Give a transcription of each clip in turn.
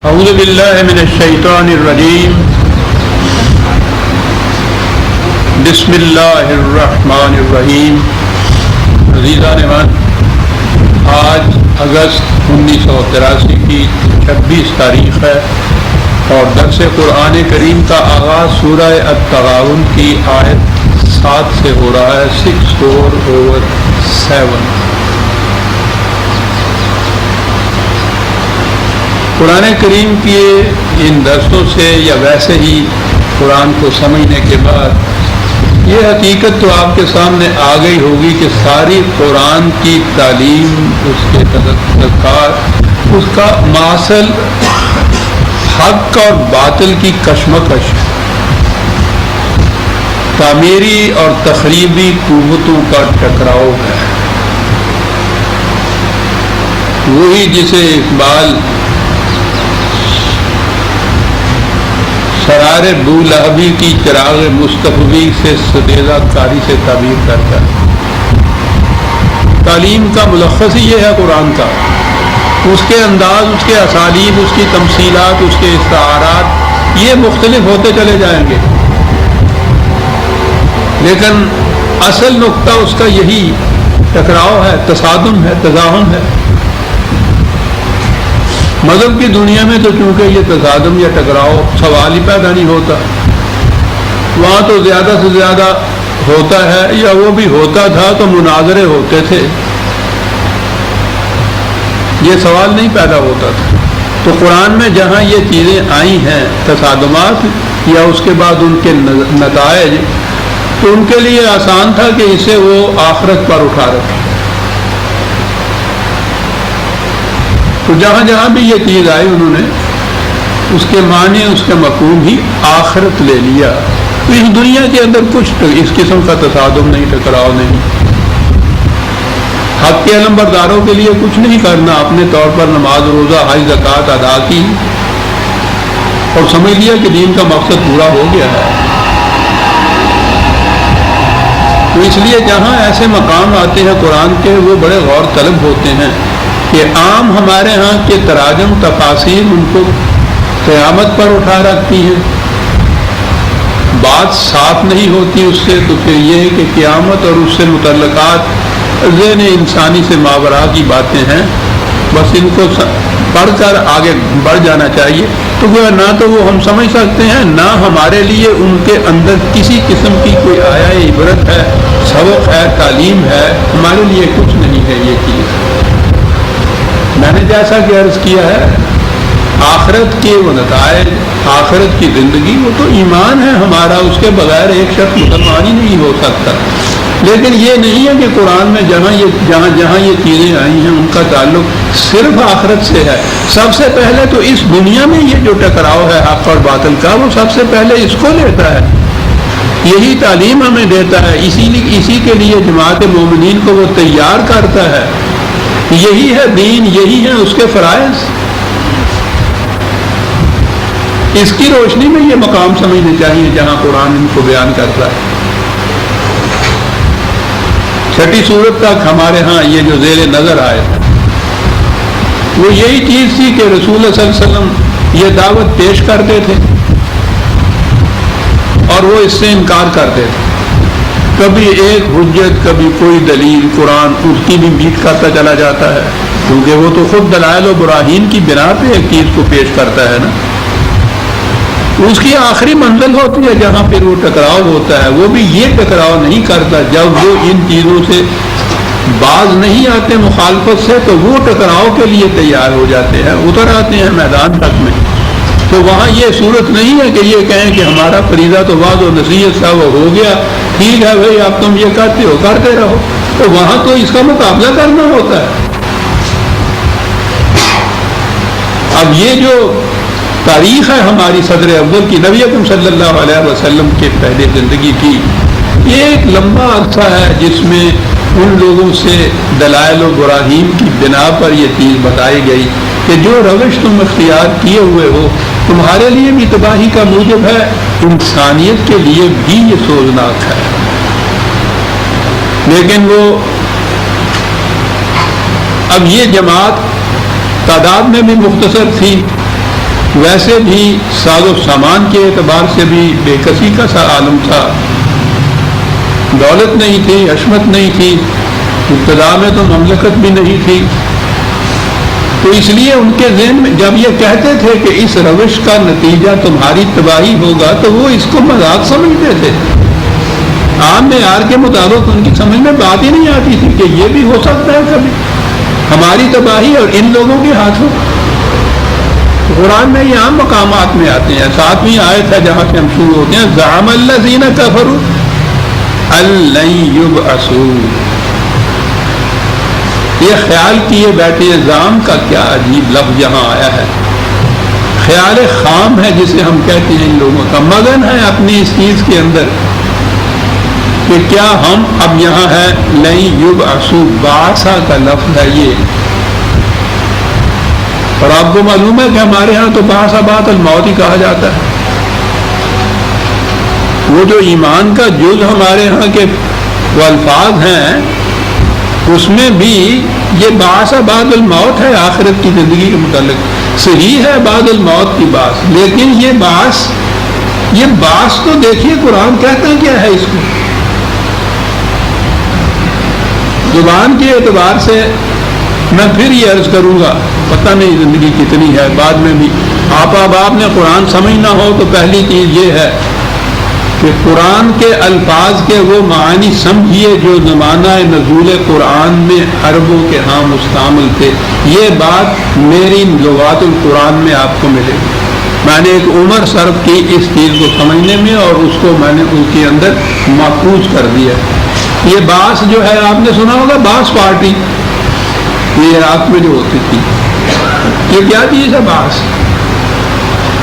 اعوذ باللہ من الشیطان الرجیم بسم اللہ الرحمن الرحیم۔ عزیزان من، آج اگست 1983 کی 26 تاریخ ہے اور درس قرآن کریم کا آغاز سورہ التغابن کی آیت 7 سے ہو رہا ہے، 6/7۔ قرآن کریم کے ان درسوں سے یا ویسے ہی قرآن کو سمجھنے کے بعد یہ حقیقت تو آپ کے سامنے آ گئی ہوگی کہ ساری قرآن کی تعلیم، اس کے تذکار، اس کا ماصل حق اور باطل کی کشمکش، تعمیری اور تخریبی قوتوں کا ٹکراؤ ہے۔ وہی جسے اقبال سرار بولہبی کی چراغ مصطفی سے ستیزہ کاری سے تعبیر کرتا ہے۔ تعلیم کا ملخص ہی یہ ہے قرآن کا، اس کے انداز، اس کے اسالیب، اس کی تمثیلات، اس کے استعارات یہ مختلف ہوتے چلے جائیں گے، لیکن اصل نقطہ اس کا یہی ٹکراؤ ہے، تصادم ہے، تزاحم ہے۔ مذہب کی دنیا میں تو چونکہ یہ تصادم یا ٹکراؤ سوال ہی پیدا نہیں ہوتا، وہاں تو زیادہ سے زیادہ ہوتا ہے، یا وہ بھی ہوتا تھا تو مناظرے ہوتے تھے، یہ سوال نہیں پیدا ہوتا تھا۔ تو قرآن میں جہاں یہ چیزیں آئی ہیں، تصادمات یا اس کے بعد ان کے نتائج، تو ان کے لیے آسان تھا کہ اسے وہ آخرت پر اٹھا رکھے۔ تو جہاں جہاں بھی یہ چیز آئی، انہوں نے اس کے معنی، اس کے مفہوم ہی آخرت لے لیا۔ تو اس دنیا کے اندر کچھ اس قسم کا تصادم نہیں، ٹکراؤ نہیں۔ حق کے علمبرداروں کے لیے کچھ نہیں کرنا، اپنے طور پر نماز، روزہ، حج، زکوٰۃ ادا کی اور سمجھ لیا کہ دین کا مقصد پورا ہو گیا ہے۔ تو اس لیے جہاں ایسے مقام آتے ہیں قرآن کے، وہ بڑے غور طلب ہوتے ہیں کہ عام ہمارے ہاں کے تراجم، تفاسیر ان کو قیامت پر اٹھا رکھتی ہیں، بات صاف نہیں ہوتی اس سے، تو پھر یہ ہے کہ قیامت اور اس سے متعلقات ذہن انسانی سے ماورا کی باتیں ہیں، بس ان کو پڑھ کر آگے بڑھ جانا چاہیے۔ تو وہ نہ تو وہ ہم سمجھ سکتے ہیں، نہ ہمارے لیے ان کے اندر کسی قسم کی کوئی آیا عبرت ہے، سبق ہے، تعلیم ہے، ہمارے لیے کچھ نہیں ہے یہ چیز۔ میں نے جیسا کہ عرض کیا ہے، آخرت کے وہ نتائج، آخرت کی زندگی، وہ تو ایمان ہے ہمارا، اس کے بغیر ایک شخص مسلمان ہی نہیں ہو سکتا۔ لیکن یہ نہیں ہے کہ قرآن میں جہاں یہ چیزیں آئی ہیں ان کا تعلق صرف آخرت سے ہے۔ سب سے پہلے تو اس دنیا میں یہ جو ٹکراؤ ہے حق اور باطل کا، وہ سب سے پہلے اس کو لیتا ہے، یہی تعلیم ہمیں دیتا ہے، اسی کے لیے جماعت مومنین کو وہ تیار کرتا ہے۔ یہی ہے دین، یہی ہے اس کے فرائض۔ اس کی روشنی میں یہ مقام سمجھنے چاہیے جہاں قرآن ان کو بیان کرتا ہے۔ چھٹی سورت تک ہمارے ہاں یہ جو زیر نظر آئے وہ یہی چیز تھی کہ رسول اللہ صلی اللہ علیہ وسلم یہ دعوت پیش کرتے تھے اور وہ اس سے انکار کرتے تھے۔ کبھی ایک حجت، کبھی کوئی دلیل، قرآن اس کی بھی میٹ کرتا چلا جاتا ہے، کیونکہ وہ تو خود دلائل و براہین کی بنا پہ ایک چیز کو پیش کرتا ہے نا۔ اس کی آخری منزل ہوتی ہے جہاں پھر وہ ٹکراؤ ہوتا ہے، وہ بھی یہ ٹکراؤ نہیں کرتا جب وہ ان چیزوں سے باز نہیں آتے مخالفت سے، تو وہ ٹکراؤ کے لیے تیار ہو جاتے ہیں، اتر آتے ہیں میدان تک میں۔ تو وہاں یہ صورت نہیں ہے کہ یہ کہیں کہ ہمارا فریضہ تو واض و نصیحت کا وہ ہو گیا، ٹھیک ہے بھائی اب تم یہ کرتے ہو کرتے رہو، تو وہاں تو اس کا مقابلہ کرنا ہوتا ہے۔ اب یہ جو تاریخ ہے ہماری صدر اول کی، نبی اکرم صلی اللہ علیہ وسلم کے پہلے زندگی کی، یہ ایک لمبا عرصہ ہے جس میں ان لوگوں سے دلائل و براہین کی بنا پر یہ چیز بتائی گئی کہ جو روش تم اختیار کیے ہوئے ہو تمہارے لیے بھی تباہی کا موجب ہے، انسانیت کے لیے بھی یہ سوزناک ہے۔ لیکن وہ اب یہ جماعت تعداد میں بھی مختصر تھی، ویسے بھی ساز و سامان کے اعتبار سے بھی بے کسی کا سا عالم تھا، دولت نہیں تھی، عصمت نہیں تھی، ابتدا میں تو مملکت بھی نہیں تھی. تو اس لیے ان کے ذہن میں جب یہ کہتے تھے کہ اس روش کا نتیجہ تمہاری تباہی ہوگا تو وہ اس کو مذاق سمجھتے تھے. عام معیار کے مطابق ان کی سمجھ میں بات ہی نہیں آتی تھی کہ یہ بھی ہو سکتا ہے کبھی ہماری تباہی اور ان لوگوں کے ہاتھوں. قرآن میں یہ عام مقامات میں آتے ہیں. 7ویں آیت ہے جہاں سے ہم شروع ہوتے ہیں، زعم الذین کفروا ان لن یبعثوا. یہ خیال کیے بیٹھے ہیں، زعم کا کیا عجیب لفظ یہاں آیا ہے. خیال خام ہے جسے ہم کہتے ہیں ان لوگوں کا، مگن ہے اپنی اس چیز کے اندر کہ کیا ہم اب یہاں ہے لن یبعثوا، بعثا کا لفظ ہے یہ. اور آپ کو معلوم ہے کہ ہمارے ہاں تو بعث بعد الموت ہی کہا جاتا ہے. وہ جو ایمان کا جز ہمارے ہاں کے وہ الفاظ ہیں اس میں بھی یہ بعث بعد الموت ہے، آخرت کی زندگی کے متعلق صحیح ہے بعد الموت کی بات، لیکن یہ بعث تو دیکھیے قرآن کہتا ہے کیا ہے اس کو. زبان کے اعتبار سے میں پھر یہ عرض کروں گا، پتہ نہیں زندگی کتنی ہے، بعد میں بھی آپ نے قرآن سمجھنا ہو تو پہلی چیز یہ ہے کہ قرآن کے الفاظ کے وہ معانی سمجھیے جو زمانہ نزول قرآن میں عربوں کے ہاں مستعمل تھے. یہ بات میری لغات القرآن میں آپ کو ملے گی. میں نے ایک عمر صرف کی اس چیز کو سمجھنے میں اور اس کو میں نے ان کے اندر محفوظ کر دیا. یہ باس جو ہے آپ نے سنا ہوگا، باس پارٹی یہ عراق میں جو ہوتی تھی، یہ کیا چیز ہے باس؟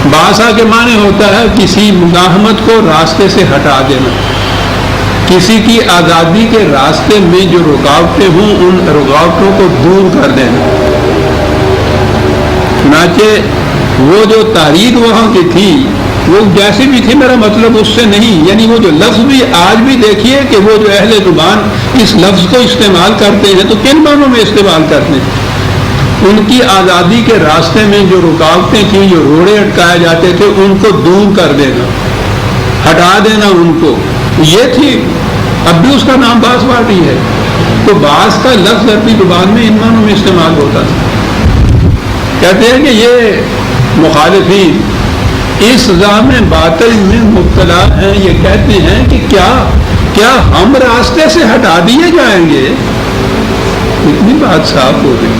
باسا کے معنی ہوتا ہے کسی مزاحمت کو راستے سے ہٹا دینا، کسی کی آزادی کے راستے میں جو رکاوٹیں ہوں ان رکاوٹوں کو دور کر دینا. چنانچہ وہ جو تحریک وہاں کی تھی وہ جیسی بھی تھی، میرا مطلب اس سے نہیں، یعنی وہ جو لفظ بھی آج بھی دیکھیے کہ وہ جو اہل زبان اس لفظ کو استعمال کرتے ہیں تو کن معنوں میں استعمال کرتے ہیں. ان کی آزادی کے راستے میں جو رکاوٹیں تھیں، جو روڑے اٹکائے جاتے تھے، ان کو دور کر دینا، ہٹا دینا ان کو، یہ تھی. اب بھی اس کا نام باس پارٹی ہے. تو باس کا لفظ عربی زبان میں ان معنوں میں استعمال ہوتا تھا. کہتے ہیں کہ یہ مخالفین اس زام باطل میں مبتلا ہیں. یہ کہتے ہیں کہ کیا ہم راستے سے ہٹا دیے جائیں گے؟ اتنی بات صاف ہو گئی.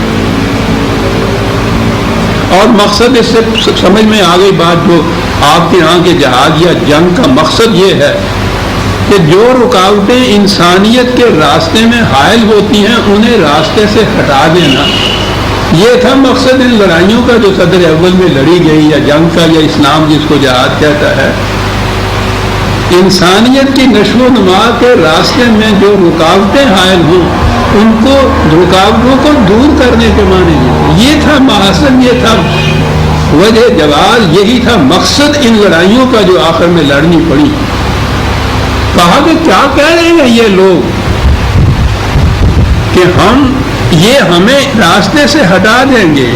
اور مقصد اس سے سمجھ میں آ گئی بات، جو آپ کے یہاں کے جہاد یا جنگ کا مقصد یہ ہے کہ جو رکاوٹیں انسانیت کے راستے میں حائل ہوتی ہیں انہیں راستے سے ہٹا دینا. یہ تھا مقصد ان لڑائیوں کا جو صدر اول میں لڑی گئی، یا جنگ کا، یا اسلام جس کو جہاد کہتا ہے. انسانیت کی نشو و نما کے راستے میں جو رکاوٹیں حائل ہوں ان کو، رکاوٹوں کو دور کرنے کے معنی یہ تھا مقصد، یہ تھا وجہ جواز، یہی تھا مقصد ان لڑائیوں کا جو آخر میں لڑنی پڑی. کہا کہ کیا کہہ رہے ہیں یہ لوگ کہ یہ ہمیں راستے سے ہٹا دیں گے.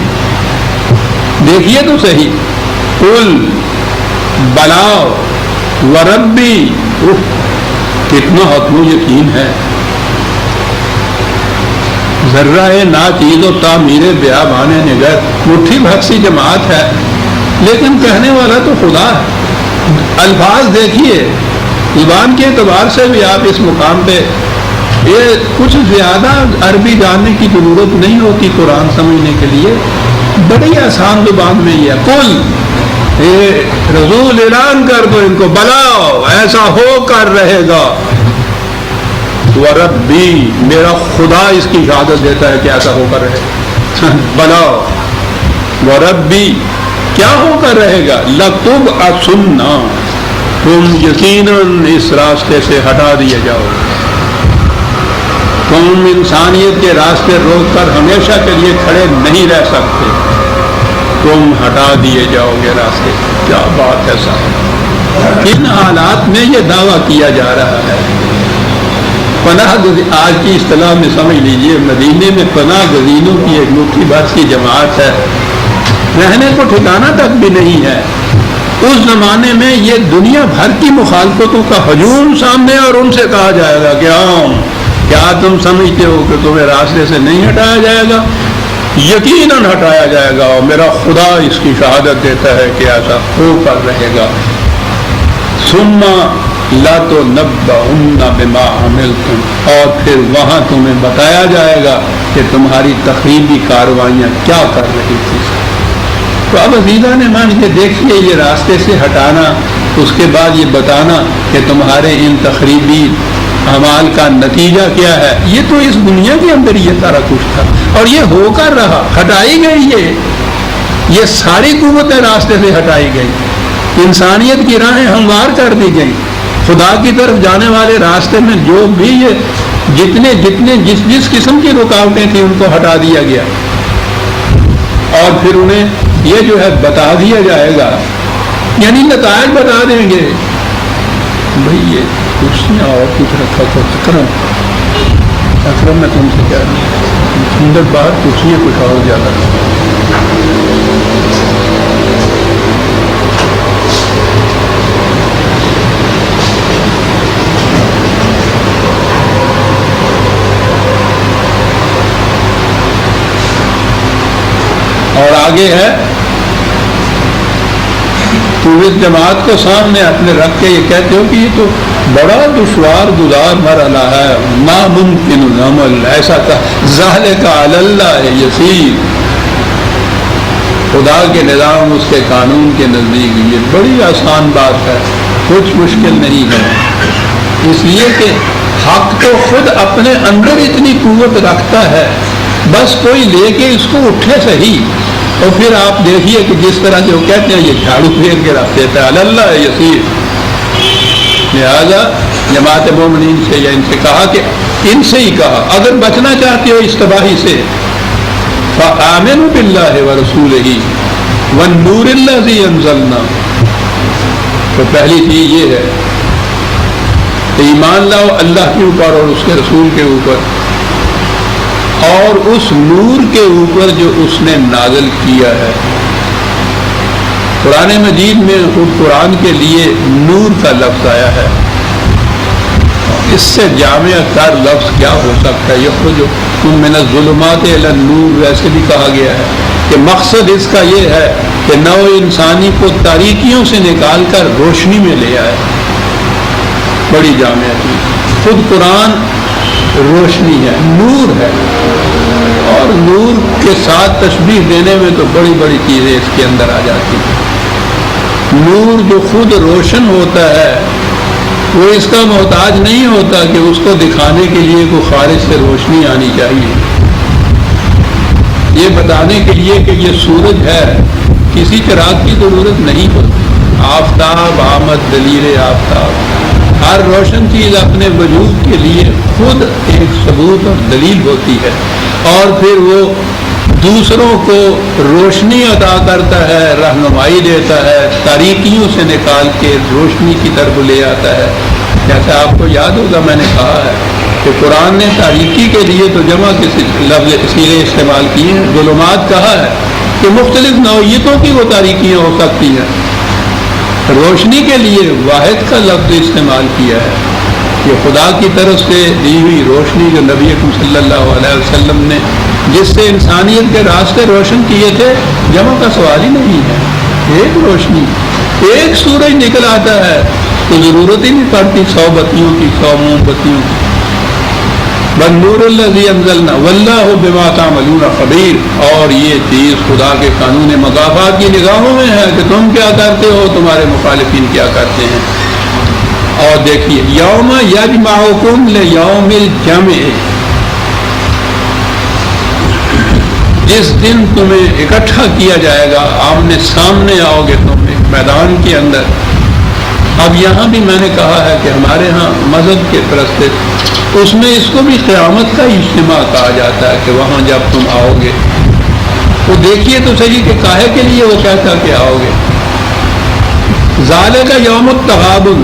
دیکھیے تو صحیح، قل بلاؤ وربی، کتنا حتم و یقین ہے. ذرہ نا چیز و تعمیر بیابان نگر، مٹھی بھر سی جماعت ہے لیکن کہنے والا تو خدا ہے. الفاظ دیکھیے، زبان کے اعتبار سے بھی آپ اس مقام پہ یہ کچھ زیادہ عربی جاننے کی ضرورت نہیں ہوتی قرآن سمجھنے کے لیے. بڑی آسان زبان میں یہ کل رسول اعلان کر دو ان کو، بلاؤ ایسا ہو کر رہے گا. وربی، میرا خدا اس کی شہادت دیتا ہے کہ ایسا ہو کر رہے. بلاؤ وربی، کیا ہو کر رہے گا؟ لتبعثن، تم یقیناً اس راستے سے ہٹا دیے جاؤ. تم انسانیت کے راستے روک کر ہمیشہ کے لیے کھڑے نہیں رہ سکتے، تم ہٹا دیے جاؤ گے راستے. کیا بات ہے صاحب، کن حالات میں یہ دعویٰ کیا جا رہا ہے. پناہ آج کی اصطلاح میں سمجھ لیجئے، مدینے میں پناہ گزینوں کی ایک مٹھی بھر کی جماعت ہے رہنے کو ٹھکانہ تک بھی نہیں ہے۔ اس زمانے میں یہ دنیا بھر کی مخالفتوں کا ہجوم سامنے، اور ان سے کہا جائے گا کہ کیا تم سمجھتے ہو کہ تمہیں راستے سے نہیں ہٹایا جائے گا؟ یقیناً ہٹایا جائے گا، اور میرا خدا اس کی شہادت دیتا ہے کہ ایسا ہو کر رہے گا۔ ثم لتنبؤن بما عملتم، اور پھر وہاں تمہیں بتایا جائے گا کہ تمہاری تخریبی کارروائیاں کیا کر رہی تھی۔ تو اب عزیزان ایمان کے دیکھیے، یہ راستے سے ہٹانا، اس کے بعد یہ بتانا کہ تمہارے ان تخریبی اعمال کا نتیجہ کیا ہے، یہ تو اس دنیا کے اندر یہ سارا کچھ تھا، اور یہ ہو کر رہا، ہٹائی گئی یہ ساری قوتیں راستے سے ہٹائی گئی، انسانیت کی راہیں ہموار کر دی گئی، خدا کی طرف جانے والے راستے میں جو بھی یہ جتنے جس قسم کی رکاوٹیں تھیں ان کو ہٹا دیا گیا، اور پھر انہیں یہ جو ہے بتا دیا جائے گا، یعنی نتائج بتا دیں گے۔ بھئی یہ کرسیاں اور کچھ رکھا تو اکرم میں تم سے کیا اندر باہر کرسیاں کچھ اور زیادہ۔ اور آگے ہے، تو اس جماعت کو سامنے اپنے رکھ کے یہ کہتے ہو کہ یہ تو بڑا دشوار گزار مرحلہ ہے، ناممکن العمل، ایسا کا ذالک علی اللہ یسیر، خدا کے نظام، اس کے قانون کے نزدیک یہ بڑی آسان بات ہے، کچھ مشکل نہیں ہے۔ اس لیے کہ حق تو خود اپنے اندر اتنی قوت رکھتا ہے، بس کوئی لے کے اس کو اٹھے صحیح، اور پھر آپ دیکھیے کہ جس طرح جو کہتے ہیں یہ جھاڑو پھیر کے رکھ دیتا ہے، اللہ یسیر۔ لہذا جماعت مومنین سے یا ان سے کہا کہ ان سے ہی کہا، اگر بچنا چاہتے ہو اس تباہی سے، فآمنوا باللہ ورسولہ والنور الذی انزلنا، تو پہلی چیز یہ ہے ایمان لاؤ اللہ کے اوپر اور اس کے رسول کے اوپر، اور اس نور کے اوپر جو اس نے نازل کیا ہے۔ قرآن مجید میں خود قرآن کے لیے نور کا لفظ آیا ہے، اس سے جامع تر لفظ کیا ہو سکتا ہے؟ یخرجکم من الظلمات الی النور، ویسے بھی کہا گیا ہے کہ مقصد اس کا یہ ہے کہ نوع انسانی کو تاریکیوں سے نکال کر روشنی میں لے آئے، بڑی جامع چیز۔ خود قرآن روشنی ہے، نور ہے، اور نور کے ساتھ تشبیہ دینے میں تو بڑی بڑی چیزیں اس کے اندر آ جاتی ہیں۔ نور جو خود روشن ہوتا ہے وہ اس کا محتاج نہیں ہوتا کہ اس کو دکھانے کے لیے کوئی خارج سے روشنی آنی چاہیے، یہ بتانے کے لیے کہ یہ سورج ہے کسی چراغ کی ضرورت نہیں ہوتی۔ آفتاب آمد دلیل آفتاب، ہر روشن چیز اپنے وجود کے لیے خود ایک ثبوت اور دلیل ہوتی ہے، اور پھر وہ دوسروں کو روشنی عطا کرتا ہے، رہنمائی دیتا ہے، تاریکیوں سے نکال کے روشنی کی طرف لے آتا ہے۔ جیسے آپ کو یاد ہوگا میں نے کہا ہے کہ قرآن نے تاریکی کے لیے تو جمع کے لفظ سیرے استعمال کیے ہیں، ظلمات کہا ہے کہ مختلف نوعیتوں کی وہ تاریکیاں ہو سکتی ہیں، روشنی کے لیے واحد کا لفظ استعمال کیا ہے، یہ خدا کی طرف سے دی ہوئی روشنی جو نبی اکرم صلی اللہ علیہ وسلم نے جس سے انسانیت کے راستے روشن کیے تھے، جمع کا سوال ہی نہیں ہے، ایک روشنی، ایک سورج نکل آتا ہے تو ضرورت ہی نہیں پڑتی 100 بتیوں کی، 100 موم بتیوں کی۔ والنور الذی انزلنا واللہ بما تعملون خبیر، اور یہ چیز خدا کے قانون مکافات کی نگاہوں میں ہے کہ تم کیا کرتے ہو، تمہارے مخالفین کیا کرتے ہیں۔ اور دیکھیے یوم یجمعکم لیوم الجمع، جس دن تمہیں اکٹھا کیا جائے گا، آمنے سامنے آؤ گے تم ایک میدان کے اندر۔ اب یہاں بھی میں نے کہا ہے کہ ہمارے ہاں مذہب کے راستے اس میں اس کو بھی قیامت کا اجتماع کہا جاتا ہے کہ وہاں جب تم آؤ گے تو دیکھیے تو صحیح کہ کاہے کے لیے وہ کہتا کہ آؤ گے۔ ذالک یوم التغابن،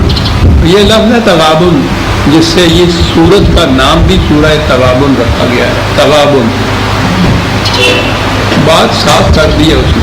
یہ لفظ ہے تغابن، جس سے یہ سورت کا نام بھی سورہ تغابن رکھا گیا ہے۔ تغابن بات صاف کر دی ہے اس نے۔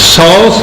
100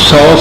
100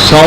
100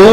2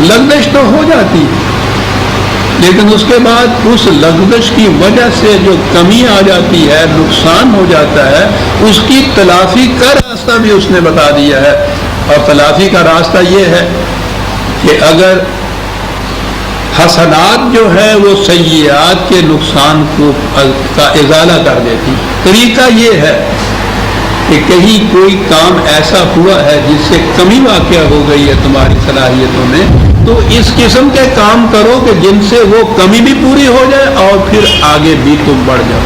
لغزش تو ہو جاتی ہے، لیکن اس کے بعد اس لغزش کی وجہ سے جو کمی آ جاتی ہے، نقصان ہو جاتا ہے، اس کی تلافی کا راستہ بھی اس نے بتا دیا ہے۔ اور تلافی کا راستہ یہ ہے کہ اگر حسنات جو ہے وہ سیئات کے نقصان کا ازالہ کر دیتی، طریقہ یہ ہے کہ کہیں کوئی کام ایسا ہوا ہے جس سے کمی واقع ہو گئی ہے تمہاری صلاحیتوں میں، تو اس قسم کے کام کرو کہ جن سے وہ کمی بھی پوری ہو جائے اور پھر آگے بھی تم بڑھ جاؤ۔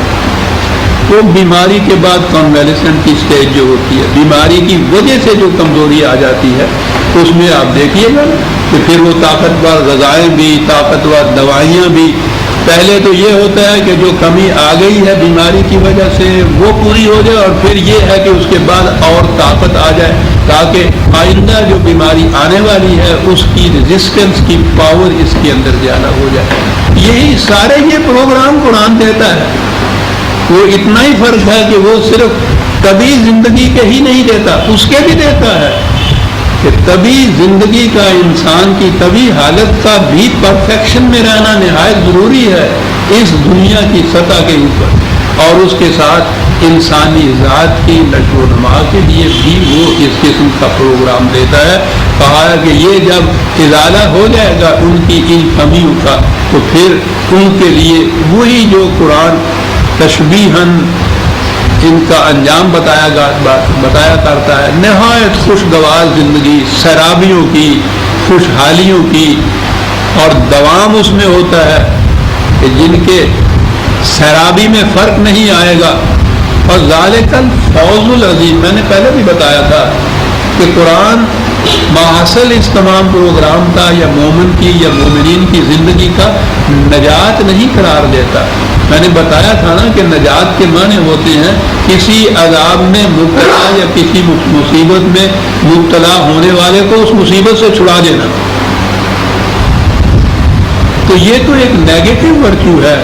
تو بیماری کے بعد کنویلیسنٹ کی سٹیج جو ہوتی ہے، بیماری کی وجہ سے جو کمزوری آ جاتی ہے، اس میں آپ دیکھیے گا کہ پھر وہ طاقتور غذائیں بھی، طاقتور دوائیاں بھی، پہلے تو یہ ہوتا ہے کہ جو کمی آ گئی ہے بیماری کی وجہ سے وہ پوری ہو جائے، اور پھر یہ ہے کہ اس کے بعد اور طاقت آ جائے تاکہ آئندہ جو بیماری آنے والی ہے اس کی ریزسٹنس کی پاور اس کے اندر زیادہ ہو جائے۔ یہی سارے یہ پروگرام قرآن دیتا ہے۔ وہ اتنا ہی فرق ہے کہ وہ صرف طبی زندگی کے ہی نہیں دیتا، اس کے بھی دیتا ہے کہ طبی زندگی کا، انسان کی طبی حالت کا بھی پرفیکشن میں رہنا نہایت ضروری ہے اس دنیا کی سطح کے اوپر، اور اس کے ساتھ انسانی ذات کی نشو و نما کے لیے بھی وہ اس قسم کا پروگرام دیتا ہے۔ کہا ہے کہ یہ جب ازالہ ہو جائے گا ان کی ان کمیوں کا، تو پھر ان کے لیے وہی جو قرآن تشبیہاً ان کا انجام بتایا کرتا ہے، نہایت خوشگوار زندگی، سرابیوں کی، خوشحالیوں کی، اور دوام اس میں ہوتا ہے کہ جن کے سرابی میں فرق نہیں آئے گا۔ اور ذالک الفوز العظیم، میں نے پہلے بھی بتایا تھا کہ قرآن ماحصل اس تمام پروگرام کا یا مومن کی یا مومنین کی زندگی کا نجات نہیں قرار دیتا۔ میں نے بتایا تھا نا کہ نجات کے معنی ہوتے ہیں کسی عذاب میں مبتلا یا کسی مصیبت میں مبتلا ہونے والے کو اس مصیبت سے چھڑا دینا۔ تو یہ تو ایک نیگیٹو ورچو ہے،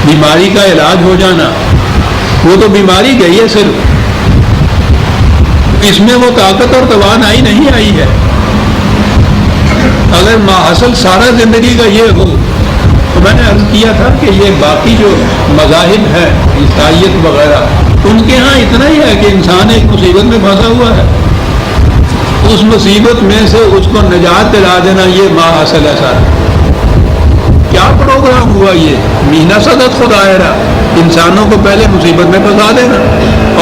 بیماری کا علاج ہو جانا، وہ تو بیماری گئی ہے صرف، اس میں وہ طاقت اور توانائی نہیں آئی ہے۔ اگر ماحصل سارا زندگی کا یہ ہو تو میں نے عرض کیا تھا کہ یہ باقی جو مذاہب ہیں، عیسائیت وغیرہ، ان کے ہاں اتنا ہی ہے کہ انسان ایک مصیبت میں پھنسا ہوا ہے، اس مصیبت میں سے اس کو نجات دلا دینا، یہ ماحصل ہے سارا۔ کیا پروگرام ہوا یہ؟ مہینہ صدت خدا ہے، انسانوں کو پہلے مصیبت میں پھنسا دینا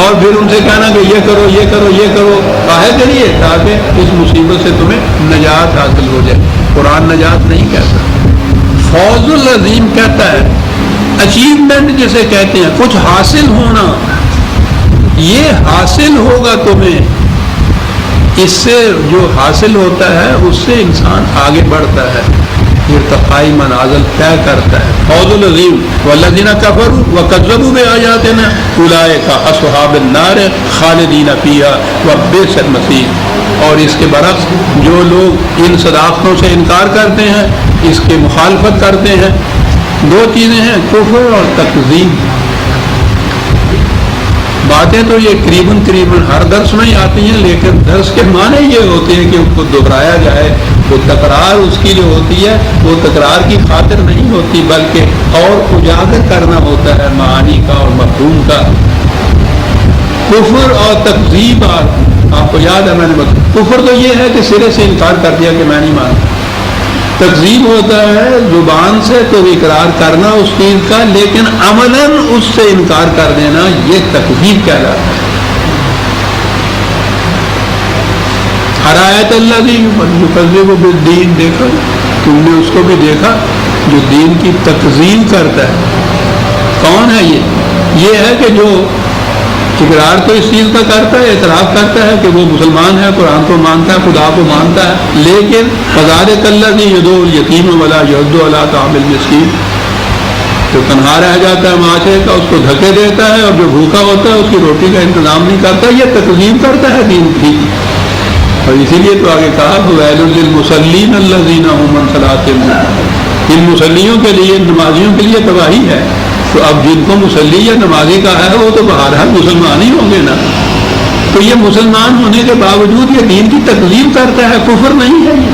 اور پھر ان سے کہنا کہ یہ کرو یہ کرو یہ کرو، کاہے کے لیے؟ تاکہ اس مصیبت سے تمہیں نجات حاصل ہو جائے۔ قرآن نجات نہیں کہتا، فوز العظیم کہتا ہے، اچیومنٹ جسے کہتے ہیں، کچھ حاصل ہونا، یہ حاصل ہوگا تمہیں، اس سے جو حاصل ہوتا ہے اس سے انسان آگے بڑھتا ہے، ارتقائی منازل طے کرتا ہے۔ فوز العظیم والذین کفروا وکذبوا بآیاتنا اولئک اصحاب النار خالدین فیہا وبئس المصیر۔ اور اس کے برعکس جو لوگ ان صداقتوں سے انکار کرتے ہیں، اس کے مخالفت کرتے ہیں، دو چیزیں ہیں، کفر اور تکذیب۔ باتیں تو یہ قریباً ہر درس میں ہی آتی ہیں، لیکن درس کے معنی یہ ہوتے ہیں کہ ان کو دہرایا جائے، وہ تکرار اس کی جو ہوتی ہے وہ تکرار کی خاطر نہیں ہوتی، بلکہ اور اجاگر کرنا ہوتا ہے معانی کا اور مفہوم کا۔ کفر اور تکذیب، آپ کو یاد ہے میں نے بتایا، کفر تو یہ ہے کہ سرے سے انکار کر دیا کہ میں نہیں مانتا، تکذیب ہوتا ہے زبان سے تو اقرار کرنا اس چیز کا، لیکن عملاً اس سے انکار کر دینا، یہ تکذیب کہلاتا ہے۔ ارایت الذی یکذب بالدین، دیکھا تم نے اس کو بھی دیکھا جو دین کی تکذیب کرتا ہے۔ کون ہے یہ ہے کہ جو اقرار تو اس چیز کا کرتا ہے، اعتراف کرتا ہے کہ وہ مسلمان ہے، قرآن کو مانتا ہے، خدا کو مانتا ہے، لیکن فذلک الذی یدعو الیتیم ولا یحض علی طعام المسکین، جو تنہا رہ جاتا ہے معاشرے کا اس کو دھکے دیتا ہے، اور جو بھوکا ہوتا ہے اس کی روٹی کا انتظام نہیں کرتا، یہ تکذیب کرتا ہے دین کی۔ اور اسی لیے تو آگے کہا ویل للمصلین الذین هم عن صلاتهم ساہون، ان مسلیوں کے لیے، ان نمازیوں کے لیے تباہی ہے۔ تو اب جن کو مسلی یا نمازی کا ہے وہ تو بہرحال مسلمان ہی ہوں گے نا، تو یہ مسلمان ہونے کے باوجود یہ دین کی تکذیب کرتا ہے، کفر نہیں ہے یہ۔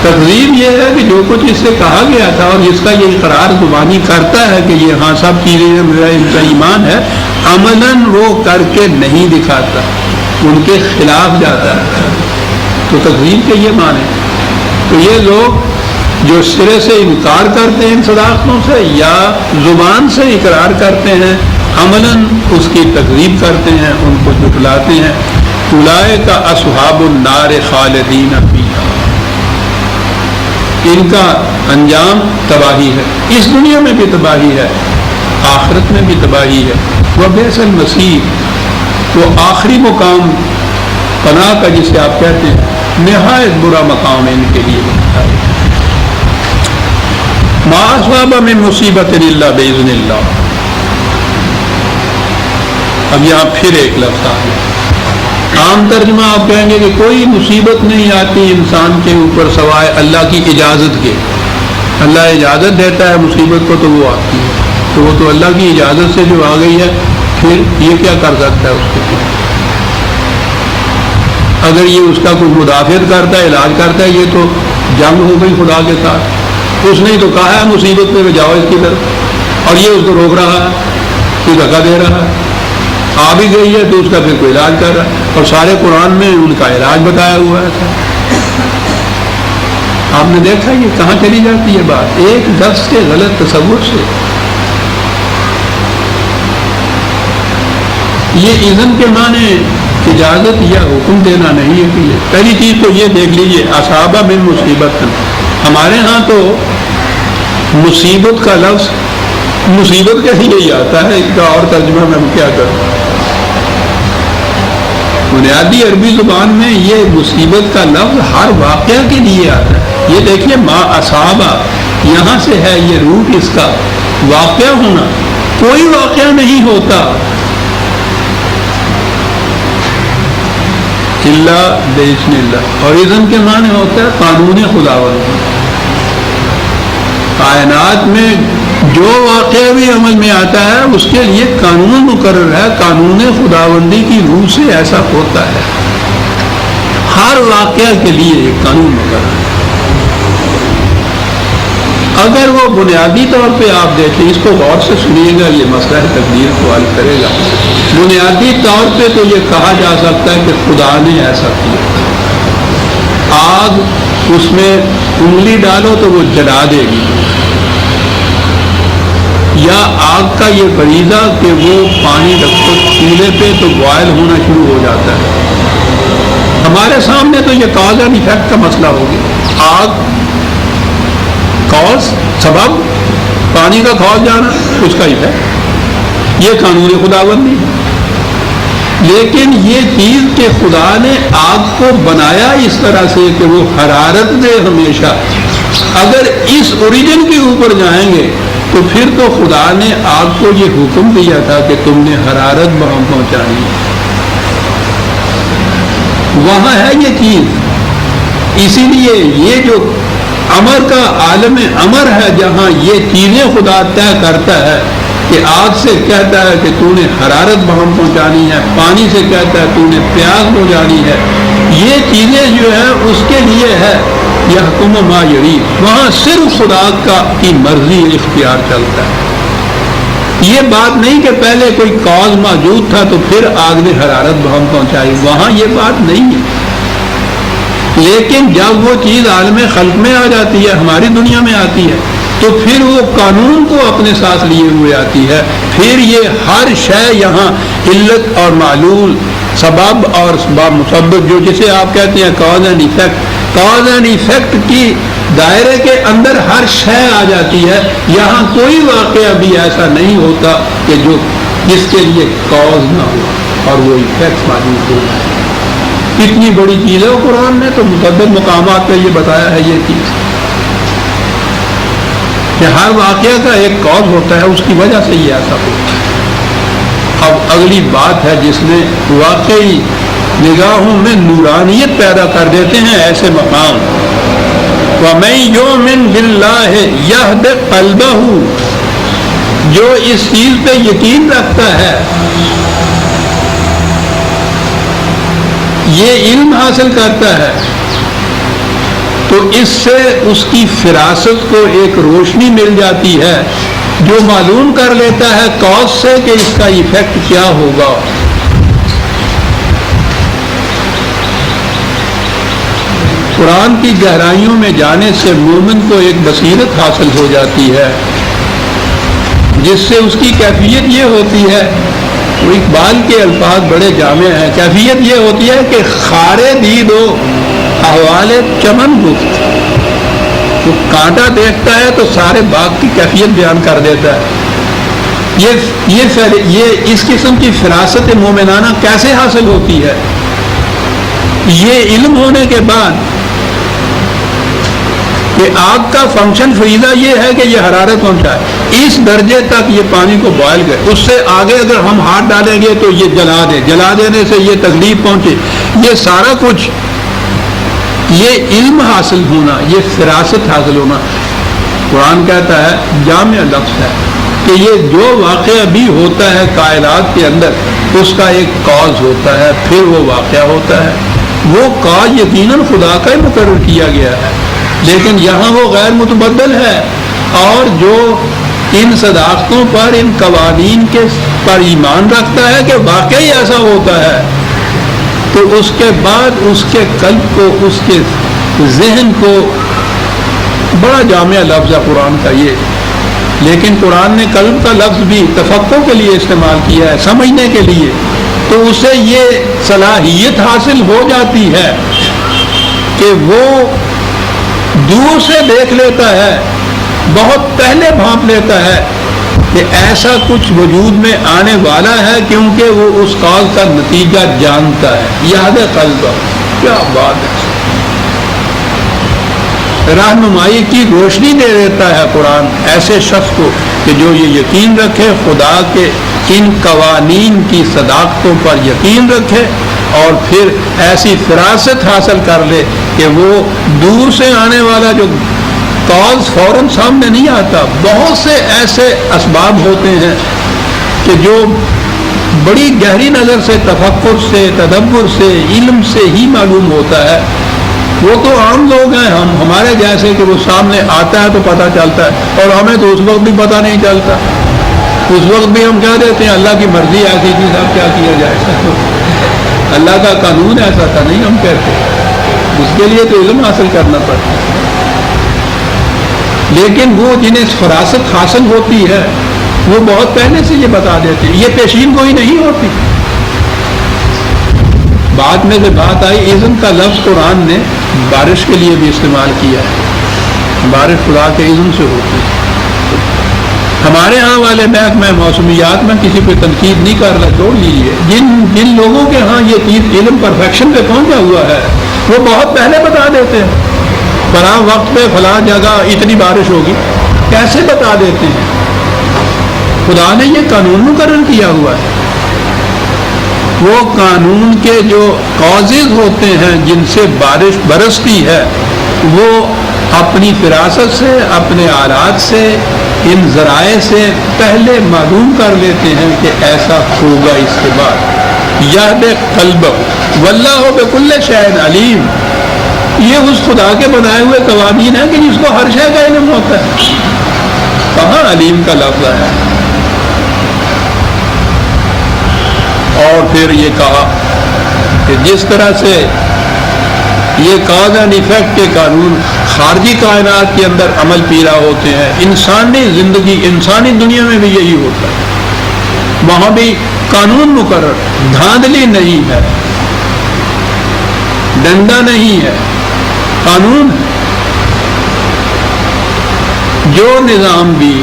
تکذیب یہ ہے کہ جو کچھ اس سے کہا گیا تھا اور جس کا یہ اقرار زبانی کرتا ہے کہ یہ ہاں سب چیزیں میرا ان کا ایمان ہے، عملاً وہ کر کے نہیں دکھاتا، ان کے خلاف جاتا ہے، تو تکذیب کے یہ معنی۔ تو یہ لوگ جو سرے سے انکار کرتے ہیں ان صداقتوں سے، یا زبان سے اقرار کرتے ہیں، عملاً اس کی تکذیب کرتے ہیں، ان کو جھٹلاتے ہیں، اولئک اصحاب النار خالدین فیہا، ان کا انجام تباہی ہے، اس دنیا میں بھی تباہی ہے، آخرت میں بھی تباہی ہے، وبئس المصیر، وہ آخری مقام پناہ کا جسے آپ کہتے ہیں، نہایت برا مقام ہے ان کے لیے۔ ما اصاب من مصیبت الا باذن اللہ، اب یہاں پھر ایک لفظ آ گیا، عام ترجمہ آپ کہیں گے کہ کوئی مصیبت نہیں آتی انسان کے اوپر سوائے اللہ کی اجازت کے، اللہ اجازت دیتا ہے مصیبت کو تو وہ آتی ہے، تو وہ تو اللہ کی اجازت سے جو آ گئی ہے، پھر یہ کیا کر سکتا ہے اس کے؟ اگر یہ اس کا کوئی مدافعت کرتا ہے، علاج کرتا ہے، یہ تو جنگ ہو گئی خدا کے ساتھ، اس نے تو کہا ہے مصیبت پہ جاؤ اس کی طرف، اور یہ اس کو روک رہا ہے، کوئی دھکا دے رہا ہے، آ بھی گئی ہے تو اس کا پھر کوئی علاج کر رہا ہے، اور سارے قرآن میں ان کا علاج بتایا ہوا ہے۔ آپ نے دیکھا یہ کہاں چلی جاتی ہے بات، ایک لفظ کے غلط تصور سے۔ یہ اذن کے معنی اجازت یا حکم دینا نہیں ہے کہ یہ پہلی چیز تو یہ دیکھ لیجئے، اصابہ من مصیبت، ہمارے ہاں تو مصیبت کا لفظ مصیبت کا ہی یہی آتا ہے، اس کا اور ترجمہ میں کیا کروں؟ بنیادی عربی زبان میں یہ مصیبت کا لفظ ہر واقعہ کے لیے آتا ہے۔ یہ دیکھیے ما اصابہ، یہاں سے ہے یہ روٹ اس کا، واقعہ ہونا، کوئی واقعہ نہیں ہوتا الا باذن اللہ، اور اذن کے معنی ہوتا ہے قانون خداوند۔ کائنات میں جو واقعہ بھی عمل میں آتا ہے اس کے لیے قانون مقرر ہے، قانون خداوندی کی روح سے ایسا ہوتا ہے، ہر واقعہ کے لیے ایک قانون مقرر ہے۔ اگر وہ بنیادی طور پہ آپ دیکھیں، اس کو غور سے سنیے گا، یہ مسئلہ تقدیر کو حل کرے گا۔ بنیادی طور پہ تو یہ کہا جا سکتا ہے کہ خدا نے ایسا کیا، آگ اس میں انگلی ڈالو تو وہ جلا دے گی، یا آگ کا یہ فریضہ کہ وہ پانی رکھو چولہے پہ تو بوائل ہونا شروع ہو جاتا ہے۔ ہمارے سامنے تو یہ کاز اینڈ ایفیکٹ کا مسئلہ ہو گیا، آگ کاز سبب، پانی کا کھول جانا اس کا ایفیکٹ، یہ قانون خداوندی ہے۔ لیکن یہ چیز کہ خدا نے آگ کو بنایا اس طرح سے کہ وہ حرارت دے ہمیشہ، اگر اس اوریجن کے اوپر جائیں گے تو پھر تو خدا نے آگ کو یہ حکم دیا تھا کہ تم نے حرارت وہاں پہنچانی، وہاں ہے یہ چیز۔ اسی لیے یہ جو امر کا عالم امر ہے، جہاں یہ چیزیں خدا طے کرتا ہے کہ آگ سے کہتا ہے کہ تو نے حرارت بہم پہنچانی ہے، پانی سے کہتا ہے تو نے پیاس بجھانی ہے، یہ چیزیں جو ہے اس کے لیے ہے یحکم ما یرید، وہاں صرف خدا کی مرضی اختیار چلتا ہے۔ یہ بات نہیں کہ پہلے کوئی کاز موجود تھا تو پھر آگ نے حرارت بہم پہنچائی، وہاں یہ بات نہیں ہے۔ لیکن جب وہ چیز عالم خلق میں آ جاتی ہے، ہماری دنیا میں آتی ہے، تو پھر وہ قانون کو اپنے ساتھ لیے ہوئے آتی ہے، پھر یہ ہر شے یہاں علت اور معلول، سبب اور مسبب، جو جسے آپ کہتے ہیں کاز اینڈ ایفیکٹ کی دائرے کے اندر ہر شے آ جاتی ہے۔ یہاں کوئی واقعہ بھی ایسا نہیں ہوتا کہ جو جس کے لیے کاز نہ ہو اور وہ ایفیکٹ موجود ہو۔ کتنی بڑی چیز ہے قرآن نے تو متعدد مقامات پہ یہ بتایا ہے، یہ چیز کہ ہر واقعہ کا ایک کاز ہوتا ہے، اس کی وجہ سے یہ ایسا ہوتا ہے۔ اب اگلی بات ہے جس میں واقعی نگاہوں میں نورانیت پیدا کر دیتے ہیں ایسے مقام، وَمَن يُؤْمِن بِاللَّهِ يَهْدِ قَلْبَهُ، جو اس چیز پہ یقین رکھتا ہے، یہ علم حاصل کرتا ہے تو اس سے اس کی فراست کو ایک روشنی مل جاتی ہے جو معلوم کر لیتا ہے کاز سے کہ اس کا ایفیکٹ کیا ہوگا. قرآن کی گہرائیوں میں جانے سے مومن کو ایک بصیرت حاصل ہو جاتی ہے جس سے اس کی کیفیت یہ ہوتی ہے، وہ اقبال کے الفاظ بڑے جامع ہیں، کیفیت یہ ہوتی ہے کہ خارے دید و احوال چمن گفت. وہ کانٹا دیکھتا ہے تو سارے باغ کی کیفیت بیان کر دیتا ہے. یہ اس قسم کی فراست مومنانہ کیسے حاصل ہوتی ہے؟ یہ علم ہونے کے بعد کہ آگ کا فنکشن فریضہ یہ ہے کہ یہ حرارت پہنچائے، اس درجے تک یہ پانی کو بوائل کرے، اس سے آگے اگر ہم ہاتھ ڈالیں گے تو یہ جلا دینے سے یہ تکلیف پہنچے. یہ سارا کچھ، یہ علم حاصل ہونا، یہ فراست حاصل ہونا، قرآن کہتا ہے جامع لفظ ہے کہ یہ جو واقعہ بھی ہوتا ہے کائنات کے اندر اس کا ایک کاز ہوتا ہے، پھر وہ واقعہ ہوتا ہے. وہ کاز یقیناً خدا کا ہی مقرر کیا گیا ہے، لیکن یہاں وہ غیر متبدل ہے، اور جو ان صداقتوں پر، ان قوانین کے پر ایمان رکھتا ہے کہ واقعی ایسا ہوتا ہے، تو اس کے بعد اس کے قلب کو، اس کے ذہن کو، بڑا جامع لفظ ہے قرآن کا یہ، لیکن قرآن نے قلب کا لفظ بھی تفقہ کے لیے استعمال کیا ہے، سمجھنے کے لیے. تو اسے یہ صلاحیت حاصل ہو جاتی ہے کہ وہ دور سے دیکھ لیتا ہے، بہت پہلے بھانپ لیتا ہے کہ ایسا کچھ وجود میں آنے والا ہے، کیونکہ وہ اس کاز کا نتیجہ جانتا ہے. یاد قلب، کیا بات ہے! رہنمائی کی روشنی دے دیتا ہے قرآن ایسے شخص کو کہ جو یہ یقین رکھے، خدا کے ان قوانین کی صداقتوں پر یقین رکھے، اور پھر ایسی فراست حاصل کر لے کہ وہ دور سے آنے والا جو کاز فوراً سامنے نہیں آتا. بہت سے ایسے اسباب ہوتے ہیں کہ جو بڑی گہری نظر سے، تفکر سے، تدبر سے، علم سے ہی معلوم ہوتا ہے. وہ تو عام لوگ ہیں، ہمارے جیسے کہ وہ سامنے آتا ہے تو پتہ چلتا ہے، اور ہمیں تو اس وقت بھی پتہ نہیں چلتا. اس وقت بھی ہم کہہ دیتے ہیں اللہ کی مرضی ایسی تھی، اب کیا کیا جائے، اللہ کا قانون ایسا تھا، نہیں ہم کہتے. اس کے لیے تو علم حاصل کرنا پڑتا ہے. لیکن وہ جنہیں فراست حاصل ہوتی ہے وہ بہت پہلے سے یہ بتا دیتے ہیں، یہ پیشین گوئی نہیں ہوتی. بعد میں سے بات آئی، اذن کا لفظ قرآن نے بارش کے لیے بھی استعمال کیا ہے. بارش خدا کے اذن سے ہوتی ہے. ہمارے ہاں والے محکمہ موسمیات میں کسی پہ تنقید نہیں کر رہا، چھوڑ لیجیے. جن لوگوں کے ہاں یہ چیز علم پرفیکشن پہ پہنچا ہوا ہے وہ بہت پہلے بتا دیتے ہیں، فلاں وقت پہ فلاں جگہ اتنی بارش ہوگی. کیسے بتا دیتے ہیں؟ خدا نے یہ قانون مقرر کیا ہوا ہے. وہ قانون کے جو کازز ہوتے ہیں جن سے بارش برستی ہے، وہ اپنی فراست سے، اپنے آلات سے، ان ذرائع سے پہلے معلوم کر لیتے ہیں کہ ایسا ہوگا. اس کے بعد یہد قلب واللہ بکل شیء علیم، یہ اس خدا کے بنائے ہوئے قوانین ہیں کہ جس کو ہر شے کا علم ہوتا ہے. کہاں علیم کا لفظ ہے؟ اور پھر یہ کہا کہ جس طرح سے یہ کاز اینڈ ایفیکٹ کے قانون خارجی کائنات کے اندر عمل پیرا ہوتے ہیں، انسانی زندگی، انسانی دنیا میں بھی یہی ہوتا ہے. وہاں بھی قانون مقرر، دھاندلی نہیں ہے، ڈنڈا نہیں ہے، قانون ہے. جو نظام بھی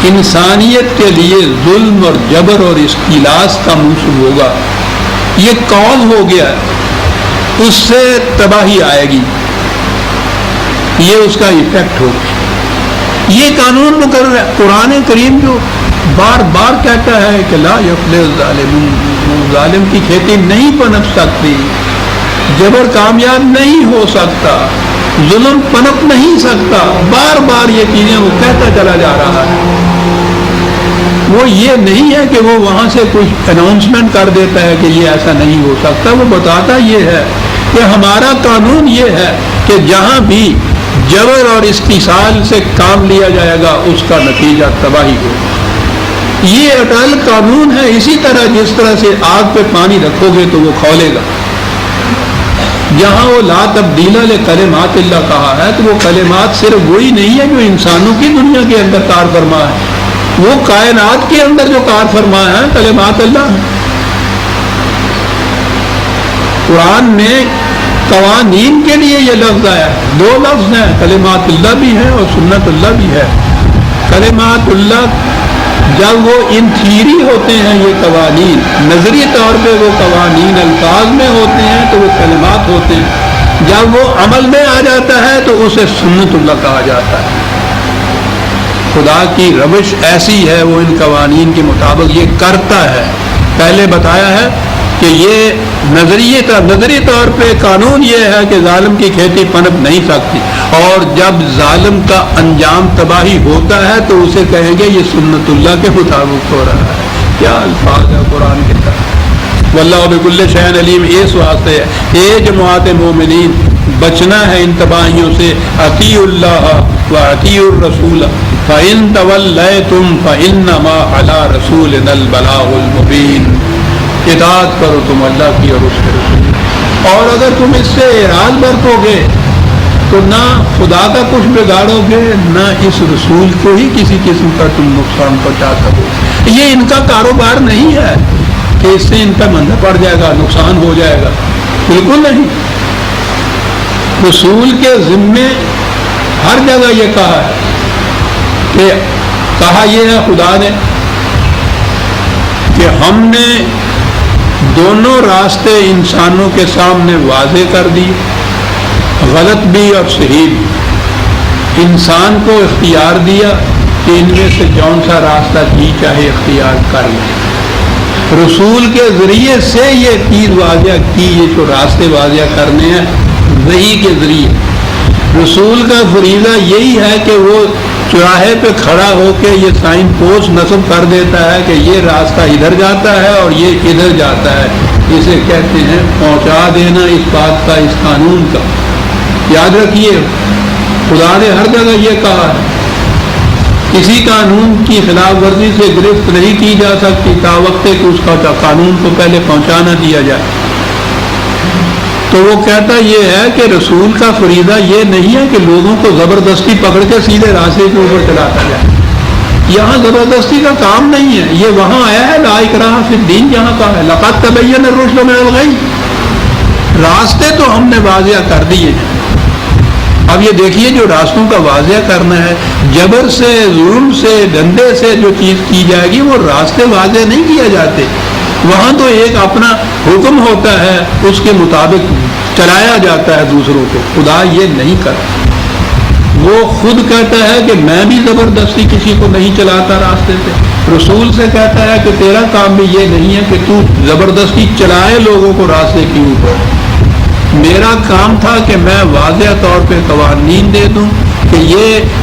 انسانیت کے لیے ظلم اور جبر اور استیلاس کا منصوب ہوگا، یہ کاز ہو گیا، اس سے تباہی آئے گی، یہ اس کا ایفیکٹ ہوگا. یہ قانون مقرر ہے. قرآن کریم جو بار بار کہتا ہے کہ لا یفلح الظالمون، ظالم کی کھیتی نہیں پنپ سکتی، جبر کامیاب نہیں ہو سکتا، ظلم پنپ نہیں سکتا. بار بار یہ چیزیں وہ کہتا چلا جا رہا ہے. وہ یہ نہیں ہے کہ وہ وہاں سے کچھ اناؤنسمنٹ کر دیتا ہے کہ یہ ایسا نہیں ہو سکتا. وہ بتاتا یہ ہے کہ ہمارا قانون یہ ہے کہ کہ جہاں بھی جبر اور استحصال سے کام لیا جائے گا اس کا نتیجہ تباہی ہوگا. یہ اٹل قانون ہے. اسی طرح جس طرح سے آگ پہ پانی رکھو گے تو وہ کھولے گا. جہاں وہ لا تبدیل لکلمات اللہ کہا ہے تو وہ کلمات صرف وہی نہیں ہے جو انسانوں کی دنیا کے اندر کار فرما ہے, وہ کائنات کے اندر جو کار فرما ہے کلمات اللہ ہے. قرآن میں قوانین کے لیے یہ لفظ آیا ہے. دو لفظ ہیں, کلمات اللہ بھی ہے اور سنت اللہ بھی ہے. کلمات اللہ جب وہ ان تھیری ہوتے ہیں, یہ قوانین نظری طور پہ وہ قوانین الفاظ میں ہوتے ہیں تو وہ کلمات ہوتے ہیں. جب وہ عمل میں آ جاتا ہے تو اسے سنت اللہ کہا جاتا ہے. خدا کی روش ایسی ہے, وہ ان قوانین کے مطابق یہ کرتا ہے. پہلے بتایا ہے کہ یہ نظری طور پہ قانون یہ ہے کہ ظالم کی کھیتی پنپ نہیں سکتی, اور جب ظالم کا انجام تباہی ہوتا ہے تو اسے کہیں گے یہ سنت اللہ کے مطابق ہو رہا ہے. کیا الفاظ ہے قرآن کے طرف. واللہ بکل شیء علیم. اس واسطے اے جماعت مومنین بچنا ہے ان تباہیوں سے. اطیعوا اللہ واطیعوا الرسول فإن تولیتم فإنما علی رسولنا البلاغ المبین. اطاعت کرو تم اللہ کی اور اس کے رسول, اور اگر تم اس سے اعراض برتو گے تو نہ خدا کا کچھ بگاڑو گے, نہ اس رسول کو ہی کسی قسم کا تم نقصان پہنچا سکو. یہ ان کا کاروبار نہیں ہے کہ اس سے ان کا مندہ پڑ جائے گا, نقصان ہو جائے گا, بالکل نہیں. رسول کے ذمے ہر جگہ یہ کہا ہے کہ کہا یہ ہے خدا نے کہ ہم نے دونوں راستے انسانوں کے سامنے واضح کر دیے, غلط بھی اور صحیح بھی. انسان کو اختیار دیا کہ ان میں سے جون سا راستہ جی چاہے اختیار کر لے. رسول کے ذریعے سے یہ چیز واضح کی, یہ جو راستے واضح کرنے ہیں وحی کے ذریعے. رسول کا فریضہ یہی ہے کہ وہ چوراہے پہ کھڑا ہو کے یہ سائن پوسٹ نصب کر دیتا ہے کہ یہ راستہ ادھر جاتا ہے اور یہ ادھر جاتا ہے. اسے کہتے ہیں پہنچا دینا اس بات کا, اس قانون کا. یاد رکھیے خدا نے ہر جگہ یہ کہا ہے کسی قانون کی خلاف ورزی سے گرفت نہیں کی جا سکتی تا وقت کہ اس کا قانون کو پہلے پہنچانا دیا جائے. تو وہ کہتا یہ ہے کہ رسول کا فریضہ یہ نہیں ہے کہ لوگوں کو زبردستی پکڑ کے سیدھے راستے کے اوپر چلاتا جائے. یہاں زبردستی کا کام نہیں ہے. یہ وہاں آیا ہے لا اکراہ فی الدین, جہاں کا ہے لقد تبین الرشد من الغی. راستے تو ہم نے واضح کر دیے ہیں. اب یہ دیکھیے جو راستوں کا واضح کرنا ہے, جبر سے ظلم سے ڈنڈے سے جو چیز کی جائے گی وہ راستے واضح نہیں کیے جاتے. وہاں تو ایک اپنا حکم ہوتا ہے, اس کے مطابق چلایا جاتا ہے دوسروں کو. خدا یہ نہیں کرتا. وہ خود کہتا ہے کہ میں بھی زبردستی کسی کو نہیں چلاتا راستے پہ. رسول سے کہتا ہے کہ تیرا کام بھی یہ نہیں ہے کہ تو زبردستی چلائے لوگوں کو راستے کے اوپر. میرا کام تھا کہ میں واضح طور پہ قوانین دے دوں کہ یہ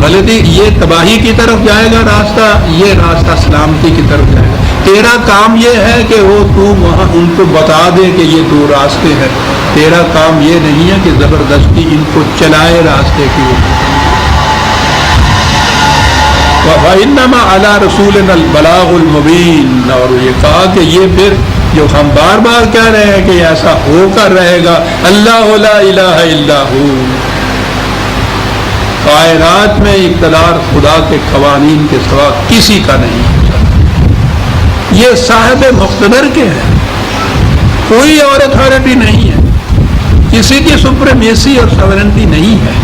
غلطی, یہ تباہی کی طرف جائے گا راستہ, یہ راستہ سلامتی کی طرف جائے گا. تیرا کام یہ ہے کہ وہ تو وہاں ان کو بتا دے کہ یہ دو راستے ہیں. تیرا کام یہ نہیں ہے کہ زبردستی ان کو چلائے راستے کی اوپر. وَإِنَّمَا عَلَىٰ رَسُولِنَا الْبَلَاغُ الْمُبِينُ. اور یہ کہا کہ یہ پھر جو ہم بار بار کہہ رہے ہیں کہ ایسا ہو کر رہے گا, اللہ لا الہ الا ہو. کائنات میں اقتدار خدا کے قوانین کے سوا کسی کا نہیں. یہ صاحب مقتدر کے ہیں, کوئی اور اتھارٹی نہیں ہے, کسی کی سپریمیسی اور سورنٹی نہیں ہے.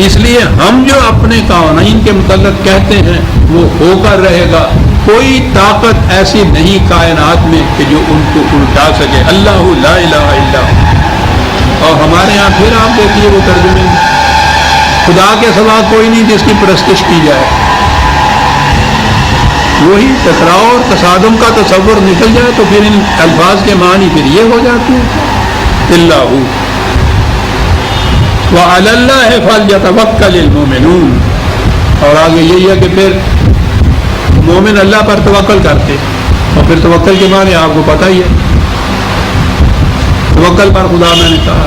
اس لیے ہم جو اپنے قوانین کے متعلق کہتے ہیں وہ ہو کر رہے گا. کوئی طاقت ایسی نہیں کائنات میں کہ جو ان کو الٹا سکے. اللہ لا الہ الا ہو. اور ہمارے یہاں پھر آپ دیکھیے وہ ترجمے میں خدا کے سوا کوئی نہیں جس کی پرستش کی جائے. وہی ٹکراؤ اور تصادم کا تصور نکل جائے تو پھر ان الفاظ کے معنی پھر یہ ہو جاتے ہیں اللہ وعلی اللہ فلیتوکل المؤمنون. اور آگے یہی ہے کہ پھر مومن اللہ پر توکل کرتے, اور پھر توکل کے معنی آپ کو پتہ ہی ہے. توکل پر خدا میں نے کہا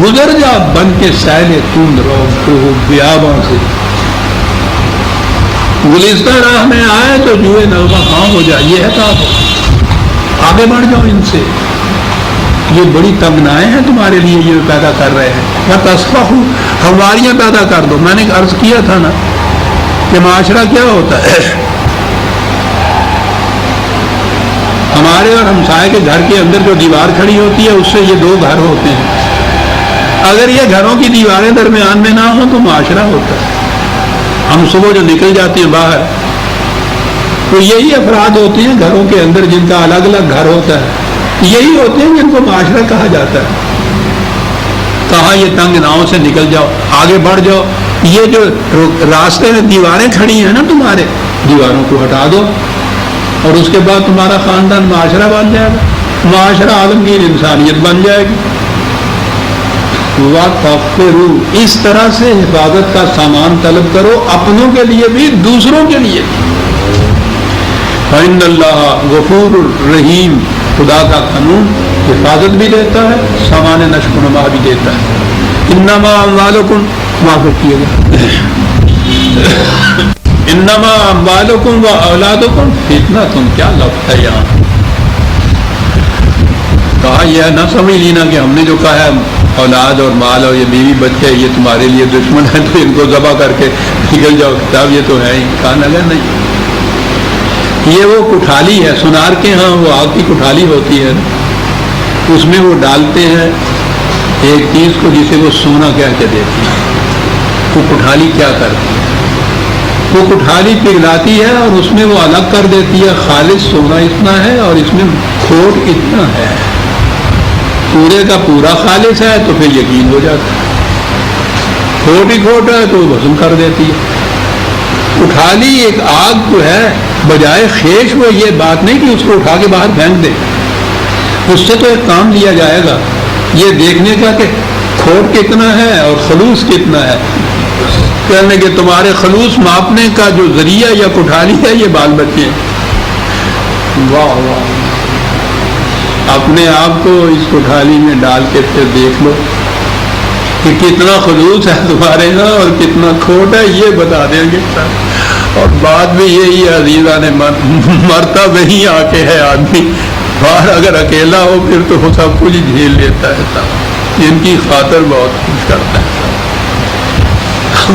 گزر جا بن کے سیل تند رو بیاباں سے، گلستہ راہ میں آئے تو جوئے نغمہ خاں ہو جائے. یہ ہے تو آگے بڑھ جاؤ ان سے. یہ بڑی تمنائیں ہیں تمہارے لیے یہ پیدا کر رہے ہیں. تصفح ہمواریاں پیدا کر دو. میں نے عرض کیا تھا نا کہ معاشرہ کیا ہوتا ہے. ہمارے اور ہمسائے کے گھر کے اندر جو دیوار کھڑی ہوتی ہے اس سے یہ دو گھر ہوتے ہیں. اگر یہ گھروں کی دیواریں درمیان میں نہ ہوں تو معاشرہ ہوتا ہے. ہم صبح جو نکل جاتے ہیں باہر تو یہی افراد ہوتے ہیں گھروں کے اندر جن کا الگ الگ گھر ہوتا ہے. یہی ہوتے ہیں جن کو معاشرہ کہا جاتا ہے. کہاں یہ تنگ ناؤں سے نکل جاؤ، آگے بڑھ جاؤ. یہ جو راستے میں دیواریں کھڑی ہیں نا تمہارے، دیواروں کو ہٹا دو اور اس کے بعد تمہارا خاندان معاشرہ بن جائے گا. معاشرہ عالمگیر انسانیت بن جائے گی. وَتَغْفِرُوا، اس طرح سے حفاظت کا سامان طلب کرو، اپنوں کے لیے بھی دوسروں کے لیے بھی. فَإِنَّ اللَّهَ غَفُورٌ رَحِيمٌ، خدا کا قانون حفاظت بھی دیتا ہے، سامان نشو و نما بھی دیتا ہے. انما اموالکم، معاف کیے گا، انما اموالکم و اولادکم فتنہ، کیا لفظ ہے یہاں. کہا یہ نہ سمجھ لینا کہ ہم نے جو کہا ہے اولاد اور مال اور یہ بیوی بچے یہ تمہارے لیے دشمن ہے تو ان کو ذبح کر کے نکل جاؤ. کتاب یہ تو ہے ہی. کہا اگر نہیں، یہ وہ کٹھالی ہے. سنار کے ہاں وہ آگ کی کٹھالی ہوتی ہے، اس میں وہ ڈالتے ہیں ایک چیز کو جسے وہ سونا کہہ کے دیتی ہے. وہ کٹھالی کیا کرتی ہے؟ وہ کٹھالی پگھلاتی ہے اور اس میں وہ الگ کر دیتی ہے خالص سونا اتنا ہے اور اس میں کھوٹ اتنا ہے. پورے کا پورا خالص ہے تو پھر یقین ہو جاتا ہے، کھوٹ ہی کھوٹ ہے تو وہ وزن کر دیتی ہے. کٹھالی ایک آگ جو ہے، بجائے خیش وہ یہ بات نہیں کہ اس کو اٹھا کے باہر پھینک دے. اس سے تو ایک کام لیا جائے گا یہ دیکھنے کا کہ کھوٹ کتنا ہے اور خلوص کتنا ہے. کہنے کہ تمہارے خلوص ماپنے کا جو ذریعہ یا کٹھالی ہے یہ بال بچے ہیں. واہ واہ، اپنے آپ کو اس کٹھالی میں ڈال کے پھر دیکھ لو کہ کتنا خلوص ہے تمہارے یہاں اور کتنا کھوٹ ہے، یہ بتا دیں گے. اور بات بھی یہی ہے عزیزہ نے مرتا وہی آ کے ہے آدمی. باہر اگر اکیلا ہو پھر تو وہ سب کچھ جھیل لیتا ہے. ان کی خاطر بہت کچھ کرتا ہے.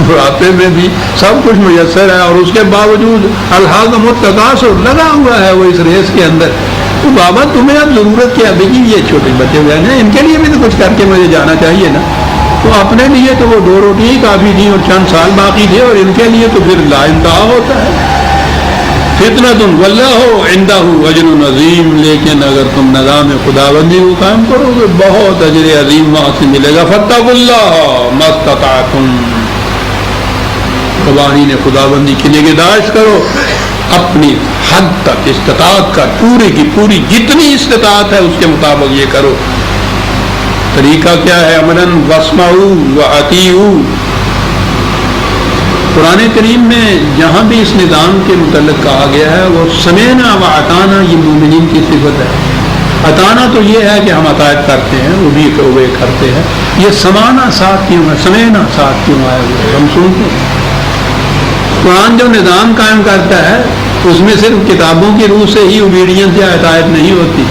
بڑھاپے میں بھی سب کچھ میسر ہے اور اس کے باوجود الحاظم التکاثر لگا ہوا ہے وہ اس ریس کے اندر. تو بابا تمہیں اب ضرورت کیا؟ دیکھیے یہ چھوٹے بچے ہوئے ہیں ان کے لیے بھی تو کچھ کر کے مجھے جانا چاہیے نا. تو اپنے لیے تو وہ 2 روٹی ہی کافی تھی اور چند سال باقی تھے اور ان کے لیے تو پھر لا انتہا ہوتا ہے. فتنۃ واللہ عندہ اجر عظیم، لیکن اگر تم نظام خداوندی کو قائم کرو گے بہت اجر عظیم وہاں سے ملے گا. فاتقوا اللہ ما استطعتم، قوانین خداوندی کی نگہداشت کرو اپنی حد تک استطاعت کا، پوری کی پوری جتنی استطاعت ہے اس کے مطابق یہ کرو. طریقہ کیا ہے؟ امراً واسمعوا واطیعوا. قرآن کریم میں جہاں بھی اس نظام کے متعلق کہا گیا ہے وہ سمعنا واطعنا، یہ مومنین کی صفت ہے. اطانا تو یہ ہے کہ ہم اطاعت کرتے ہیں، وہ بھی وہ کرتے ہیں. یہ سمانا ساتھ کیوں ہے؟ سمعنا ساتھ کیوں آیا ہوا ہے؟ ہم سنتے ہیں. قرآن جو نظام قائم کرتا ہے اس میں صرف کتابوں کی روح سے ہی اوبیڈینس یا اطاعت نہیں ہوتی،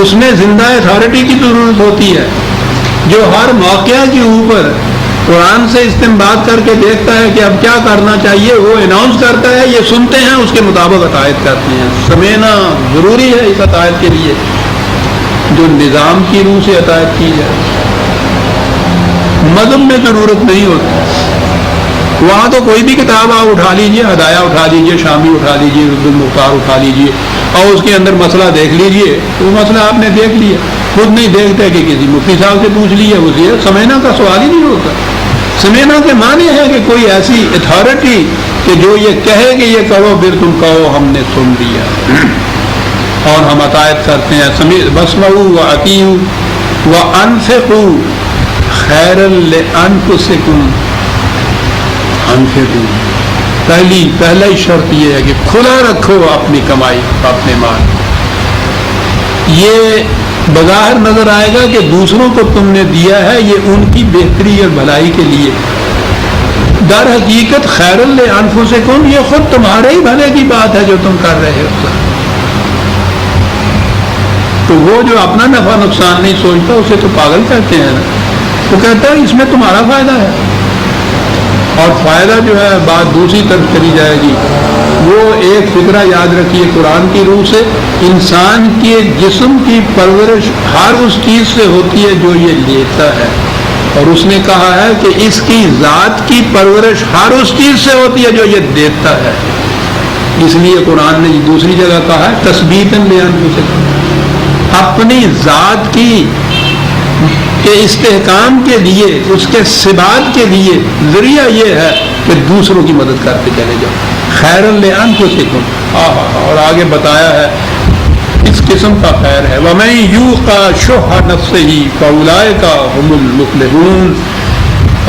اس میں زندہ اتھارٹی کی ضرورت ہوتی ہے جو ہر موقع کے اوپر قرآن سے استنباط کر کے دیکھتا ہے کہ اب کیا کرنا چاہیے، وہ اناؤنس کرتا ہے، یہ سنتے ہیں، اس کے مطابق اطاعت کرتے ہیں. سمعنا ضروری ہے اس اطاعت کے لیے جو نظام کی روح سے اطاعت کی جائے. مذہب میں ضرورت نہیں ہوتی. وہاں تو کوئی بھی کتاب آپ اٹھا لیجئے، ہدایہ اٹھا لیجئے، شامی اٹھا لیجئے، رد المختار اٹھا لیجئے اور اس کے اندر مسئلہ دیکھ لیجئے. وہ مسئلہ آپ نے دیکھ لیا، خود نہیں دیکھتے کہ کسی مفتی صاحب سے پوچھ لیے. اسے سمعنا کا سوال ہی نہیں ہوتا. سمعنا کے معنی ہے کہ کوئی ایسی اتھارٹی کہ جو یہ کہے کہ یہ کرو پھر تم کہو ہم نے سن لیا اور ہم اطاعت کرتے ہیں. واسمعوا واطیعوا وانفقوا خیرا لانفسکم. پہلا ہی شرط یہ ہے کہ کھلا رکھو اپنی کمائی، اپنے مال. یہ بظاہر نظر آئے گا کہ دوسروں کو تم نے دیا ہے یہ ان کی بہتری اور بھلائی کے لیے، در حقیقت خیر لانفسکم یہ خود تمہارے ہی بھلے کی بات ہے جو تم کر رہے ہو۔ تو وہ جو اپنا نفع نقصان نہیں سوچتا اسے تو پاگل کہتے ہیں نا، وہ کہتا ہے اس میں تمہارا فائدہ ہے، اور فائدہ جو ہے بات دوسری طرف چلی جائے گی۔ وہ ایک فکرہ یاد رکھیے قرآن کی روح سے، انسان کے جسم کی پرورش ہر اس چیز سے ہوتی ہے جو یہ لیتا ہے، اور اس نے کہا ہے کہ اس کی ذات کی پرورش ہر اس چیز سے ہوتی ہے جو یہ دیتا ہے۔ اس لیے قرآن نے دوسری جگہ کہا ہے تثبیتاً لانفسکم، اپنی ذات کی کے استحکام کے لیے، اس کے ثبات کے لیے ذریعہ یہ ہے کہ دوسروں کی مدد کرتے چلے جاؤ، خیر لانفسکم۔ اور آگے بتایا ہے اس قسم کا خیر ہے وَمَن یوق شح نفسہ فاولئک هم المفلحون۔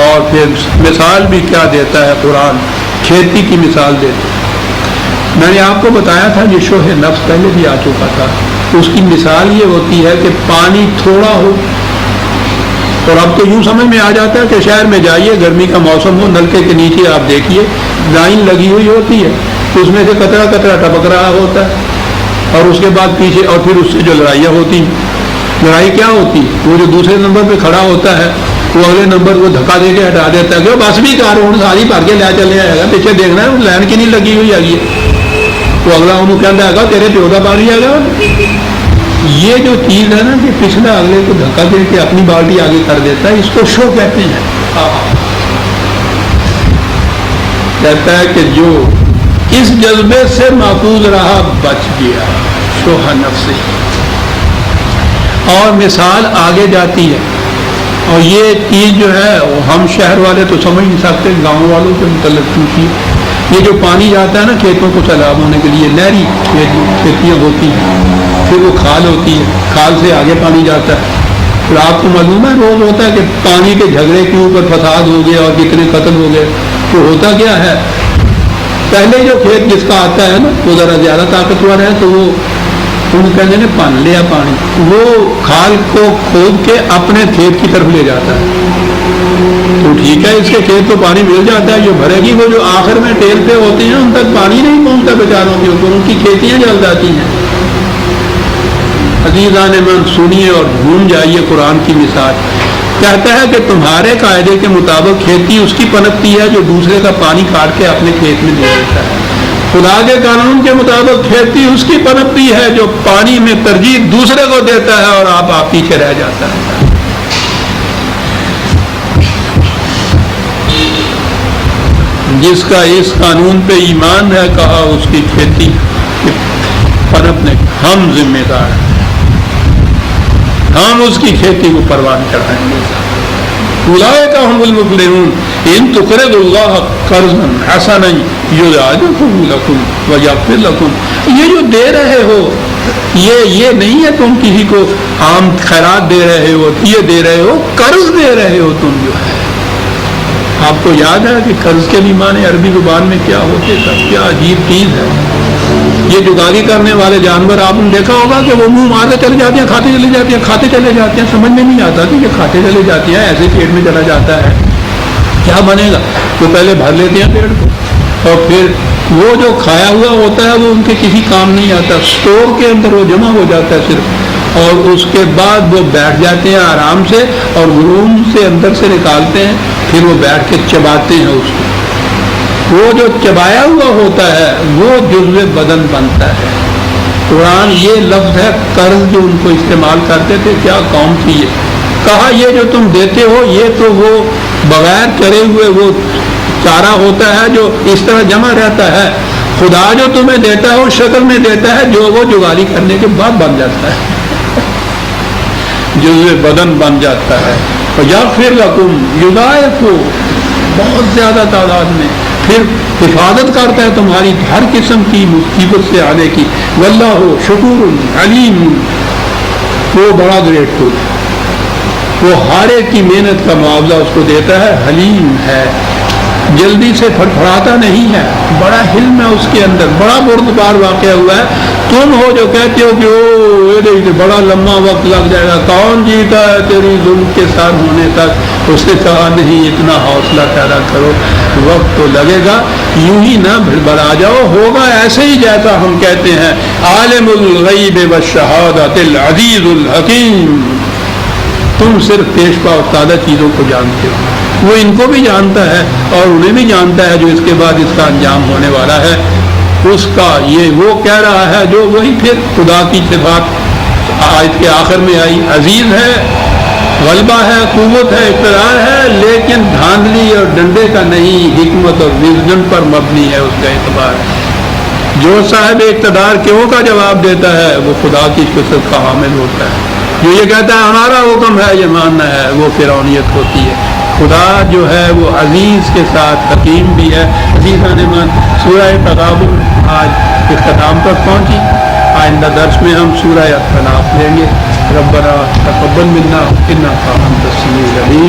اور پھر مثال بھی کیا دیتا ہے قرآن، کھیتی کی مثال دیتا ہے۔ میں نے آپ کو بتایا تھا یہ شح نفس پہلے بھی آ چکا تھا، اس کی مثال یہ ہوتی ہے کہ پانی تھوڑا ہو، اور اب تو یوں سمجھ میں آ جاتا ہے کہ شہر میں جائیے گرمی کا موسم ہو، نلکے کے نیچے آپ دیکھیے لائن لگی ہوئی ہوتی ہے، اس میں سے قطرہ قطرہ ٹپک رہا ہوتا ہے، اور اس کے بعد پیچھے اور پھر اس سے جو لڑائیاں ہوتی ہیں، لڑائی کیا ہوتی ہے، وہ جو دوسرے نمبر پہ کھڑا ہوتا ہے وہ اگلے نمبر کو دھکا دے کے ہٹا دیتا ہے کہ بس بھی کار ہوں ساری بھر کے لے چلے آئے گا، پیچھے دیکھنا ہے لائن کی نہیں لگی ہوئی ہے، تو اگلا انہوں کہتا ہے گا تیرے پیو کا پانی آئے گا۔ یہ جو چیز ہے نا کہ پچھلا اگلے کو دھکا دے کے اپنی بالٹی آگے کر دیتا ہے، اس کو شو کہتے ہیں۔ کہتا ہے کہ جو اس جذبے سے محفوظ رہا بچ گیا، شوہ نفسی۔ اور مثال آگے جاتی ہے، اور یہ چیز جو ہے ہم شہر والے تو سمجھ نہیں سکتے، گاؤں والوں کے متعلق پوچھیے۔ یہ جو پانی جاتا ہے نا کھیتوں کو سیلاب ہونے کے لیے، نہری کھیتیاں ہوتی ہیں، پھر وہ کھال ہوتی ہے، کھال سے آگے پانی جاتا ہے، پھر آپ کو معلوم ہے روز ہوتا ہے کہ پانی کے جھگڑے کے اوپر فساد ہو گیا اور کتنے قتل ہو گئے، تو ہوتا کیا ہے پہلے جو کھیت جس کا آتا ہے نا وہ ذرا زیادہ طاقتور ہے، تو وہ ان کہتے ہیں پان لیا پانی، وہ کھال کو کھود کے اپنے کھیت کی طرف لے جاتا ہے، تو ٹھیک ہے اس کے کھیت کو پانی مل جاتا ہے، جو بھرے گی وہ جو آخر میں ٹیل پہ ہوتے ہیں ان تک پانی نہیں پہنچتا بیچاروں کے اوپر، ان کی کھیتیاں جل جاتی ہیں۔ عزیزان من سنیے اور گھوم جائیے قرآن کی مثال۔ کہتا ہے کہ تمہارے قاعدے کے مطابق کھیتی اس کی پنپتی ہے جو دوسرے کا پانی کاٹ کے اپنے کھیت میں دے دیتا ہے، خدا کے قانون کے مطابق کھیتی اس کی پنپتی ہے جو پانی میں ترجیح دوسرے کو دیتا ہے اور آپ پیچھے رہ جاتا ہے۔ جس کا اس قانون پہ ایمان ہے کہا اس کی کھیتی پنپنے ہم ذمہ دار ہیں، ہم اس کی کھیتی کو پروان چڑھائیں گے۔ اولئک هم المفلحون ان تقرضوا الله قرضا حسنا یضاعفه لكم ویغفر لكم۔ یہ جو دے رہے ہو یہ نہیں ہے تم کسی کو عام خیرات دے رہے ہو، یہ دے رہے ہو قرض دے رہے ہو تم جو ہے۔ آپ کو یاد ہے کہ قرض کے بھی معنی عربی زبان میں کیا ہوتے تھے، کیا عجیب چیز ہے۔ یہ جگاری کرنے والے جانور آپ نے دیکھا ہوگا کہ وہ منہ مارتے چلے جاتے ہیں، کھاتے چلے جاتے ہیں، کھاتے چلے جاتے ہیں، سمجھ میں نہیں آتا کہ یہ کھاتے چلے جاتے ہیں، ایسے پیٹ میں چلا جاتا ہے، کیا بنے گا؟ وہ پہلے بھر لیتے ہیں پیٹ کو، اور پھر وہ جو کھایا ہوا ہوتا ہے وہ ان کے کسی کام نہیں آتا، اسٹور کے اندر وہ جمع ہو جاتا ہے صرف، اور اس کے بعد وہ بیٹھ جاتے ہیں آرام سے اور روم سے اندر سے نکالتے ہیں، پھر وہ بیٹھ کے چباتے ہیں اس کو، وہ جو چبایا ہوا ہوتا ہے وہ جزو بدن بنتا ہے۔ قرآن یہ لفظ ہے قرض جو ان کو استعمال کرتے تھے، کیا قوم تھی یہ، کہا یہ جو تم دیتے ہو یہ تو وہ بغیر چرے ہوئے وہ چارہ ہوتا ہے جو اس طرح جمع رہتا ہے، خدا جو تمہیں دیتا ہے اس شکل میں دیتا ہے جو وہ جگالی کرنے کے بعد بن جاتا ہے، جزو بدن بن جاتا ہے۔ یغفر لکم یضاعف، بہت زیادہ تعداد میں، پھر حفاظت کرتا ہے تمہاری ہر قسم کی مصیبت سے آنے کی، واللہ شکور علیم، وہ بڑا گریٹفل، وہ ہر ایک کی محنت کا معاوضہ اس کو دیتا ہے، حلیم ہے، جلدی سے پھڑپھڑاتا نہیں ہے، بڑا حلم ہے اس کے اندر۔ بڑا بردبار واقعہ ہوا ہے تم ہو جو کہتے ہو کہ او بڑا لمبا وقت لگ جائے گا، کون جیتا ہے تیری ظلم کے ساتھ ہونے تک؟ اس نے کہا نہیں، اتنا حوصلہ پیدا کرو، وقت تو لگے گا، یوں ہی نہ بڑھا جاؤ، ہوگا ایسے ہی جیسا ہم کہتے ہیں۔ عالم الغیب والشہادۃ العزیز الحکیم، تم صرف پیشوا اور سادہ چیزوں کو جانتے ہو، وہ ان کو بھی جانتا ہے اور انہیں بھی جانتا ہے جو اس کے بعد اس کا انجام ہونے والا ہے۔ اس کا یہ وہ کہہ رہا ہے جو وہی پھر خدا کی صفات آیت کے آخر میں آئی، عزیز ہے، غلبہ ہے، قوت ہے، اقتدار ہے، لیکن دھاندلی اور ڈنڈے کا نہیں، حکمت اور وژن پر مبنی ہے اس کا اعتبار۔ جو صاحب اقتدار کیوں کا جواب دیتا ہے وہ خدا کی قدرت کا حامل ہوتا ہے، جو یہ کہتا ہے ہمارا حکم ہے یہ ماننا ہے، وہ فرعونیت ہوتی ہے۔ خدا جو ہے وہ عزیز کے ساتھ حکیم بھی ہے۔ عزیزان من، سورہ تغابن آج اختتام تک پہنچی، آئندہ درس میں ہم سورہ اختلاف لیں گے۔ ربنا تقبل منا انک انت السمیع العلیم۔